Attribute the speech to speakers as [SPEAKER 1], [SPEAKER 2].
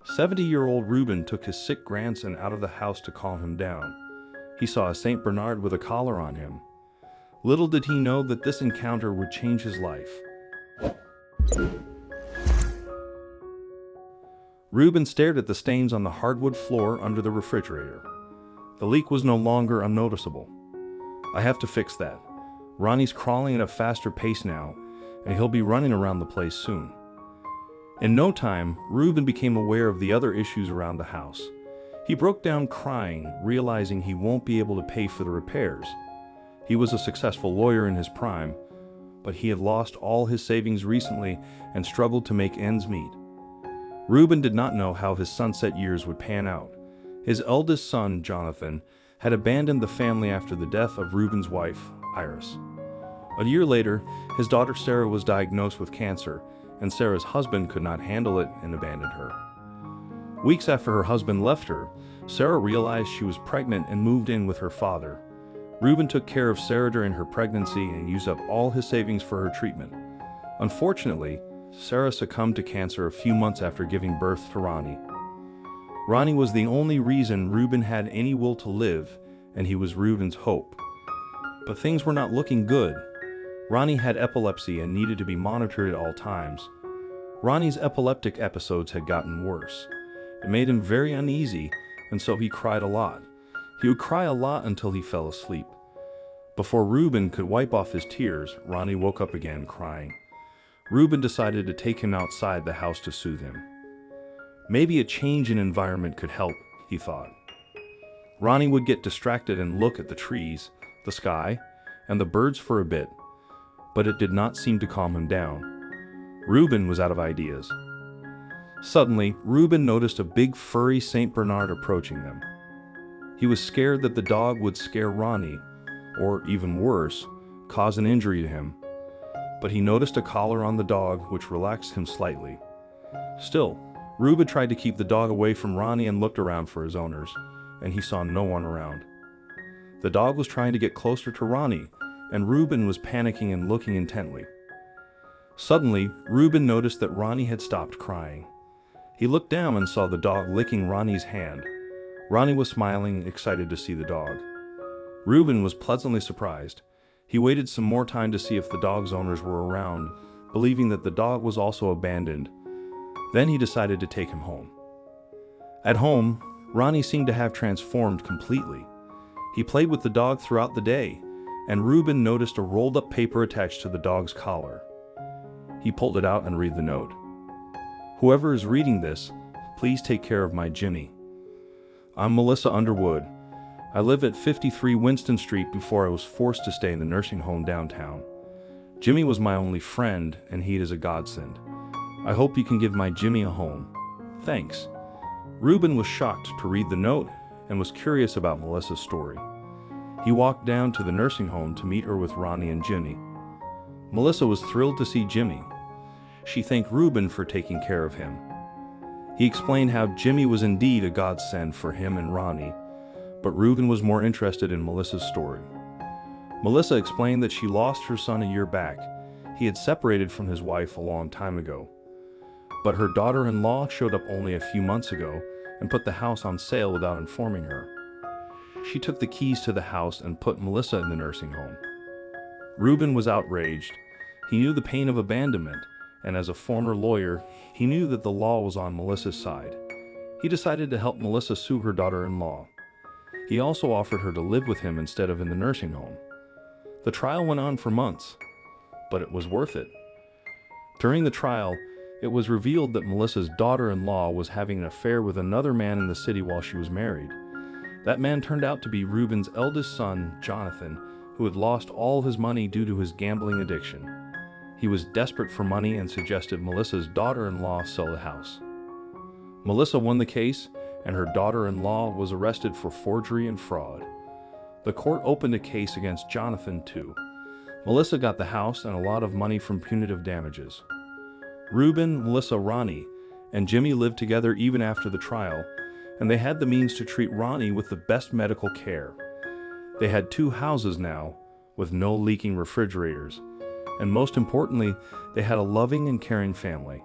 [SPEAKER 1] 70-year-old Reuben took his sick grandson out of the house to calm him down. He saw a St. Bernard with a collar on him. Little did he know that this encounter would change his life. Reuben stared at the stains on the hardwood floor under the refrigerator. The leak was no longer unnoticeable. I have to fix that. Ronnie's crawling at a faster pace now, and he'll be running around the place soon. In no time, Reuben became aware of the other issues around the house. He broke down crying, realizing he won't be able to pay for the repairs. He was a successful lawyer in his prime, but he had lost all his savings recently and struggled to make ends meet. Reuben did not know how his sunset years would pan out. His eldest son, Jonathan, had abandoned the family after the death of Reuben's wife, Iris. A year later, his daughter Sarah was diagnosed with cancer, and Sarah's husband could not handle it and abandoned her. Weeks after her husband left her, Sarah realized she was pregnant and moved in with her father. Reuben took care of Sarah during her pregnancy and used up all his savings for her treatment. Unfortunately, Sarah succumbed to cancer a few months after giving birth to Ronnie. Ronnie was the only reason Reuben had any will to live, and he was Reuben's hope. But things were not looking good. Ronnie had epilepsy and needed to be monitored at all times. Ronnie's epileptic episodes had gotten worse. It made him very uneasy, and so he cried a lot. He would cry a lot until he fell asleep. Before Reuben could wipe off his tears, Ronnie woke up again crying. Reuben decided to take him outside the house to soothe him. Maybe a change in environment could help, he thought. Ronnie would get distracted and look at the trees, the sky, and the birds for a bit, but it did not seem to calm him down. Reuben was out of ideas. Suddenly, Reuben noticed a big furry St. Bernard approaching them. He was scared that the dog would scare Ronnie, or even worse, cause an injury to him. But he noticed a collar on the dog, which relaxed him slightly. Still, Reuben tried to keep the dog away from Ronnie and looked around for his owners, and he saw no one around. The dog was trying to get closer to Ronnie, and Reuben was panicking and looking intently. Suddenly, Reuben noticed that Ronnie had stopped crying. He looked down and saw the dog licking Ronnie's hand. Ronnie was smiling, excited to see the dog. Reuben was pleasantly surprised. He waited some more time to see if the dog's owners were around, believing that the dog was also abandoned. Then he decided to take him home. At home, Ronnie seemed to have transformed completely. He played with the dog throughout the day, and Reuben noticed a rolled-up paper attached to the dog's collar. He pulled it out and read the note. "Whoever is reading this, please take care of my Jimmy. I'm Melissa Underwood. I live at 53 Winston Street before I was forced to stay in the nursing home downtown. Jimmy was my only friend, and he is a godsend. I hope you can give my Jimmy a home. Thanks." Reuben was shocked to read the note and was curious about Melissa's story. He walked down to the nursing home to meet her with Ronnie and Jimmy. Melissa was thrilled to see Jimmy. She thanked Reuben for taking care of him. He explained how Jimmy was indeed a godsend for him and Ronnie, but Reuben was more interested in Melissa's story. Melissa explained that she lost her son a year back. He had separated from his wife a long time ago. But her daughter-in-law showed up only a few months ago and put the house on sale without informing her. She took the keys to the house and put Melissa in the nursing home. Reuben was outraged. He knew the pain of abandonment, and as a former lawyer, he knew that the law was on Melissa's side. He decided to help Melissa sue her daughter-in-law. He also offered her to live with him instead of in the nursing home. The trial went on for months, but it was worth it. During the trial, it was revealed that Melissa's daughter-in-law was having an affair with another man in the city while she was married. That man turned out to be Reuben's eldest son, Jonathan, who had lost all his money due to his gambling addiction. He was desperate for money and suggested Melissa's daughter-in-law sell the house. Melissa won the case, and her daughter-in-law was arrested for forgery and fraud. The court opened a case against Jonathan, too. Melissa got the house and a lot of money from punitive damages. Reuben, Melissa, Ronnie, and Jimmy lived together even after the trial, and they had the means to treat Ronnie with the best medical care. They had 2 houses now, with no leaking refrigerators, and most importantly, they had a loving and caring family.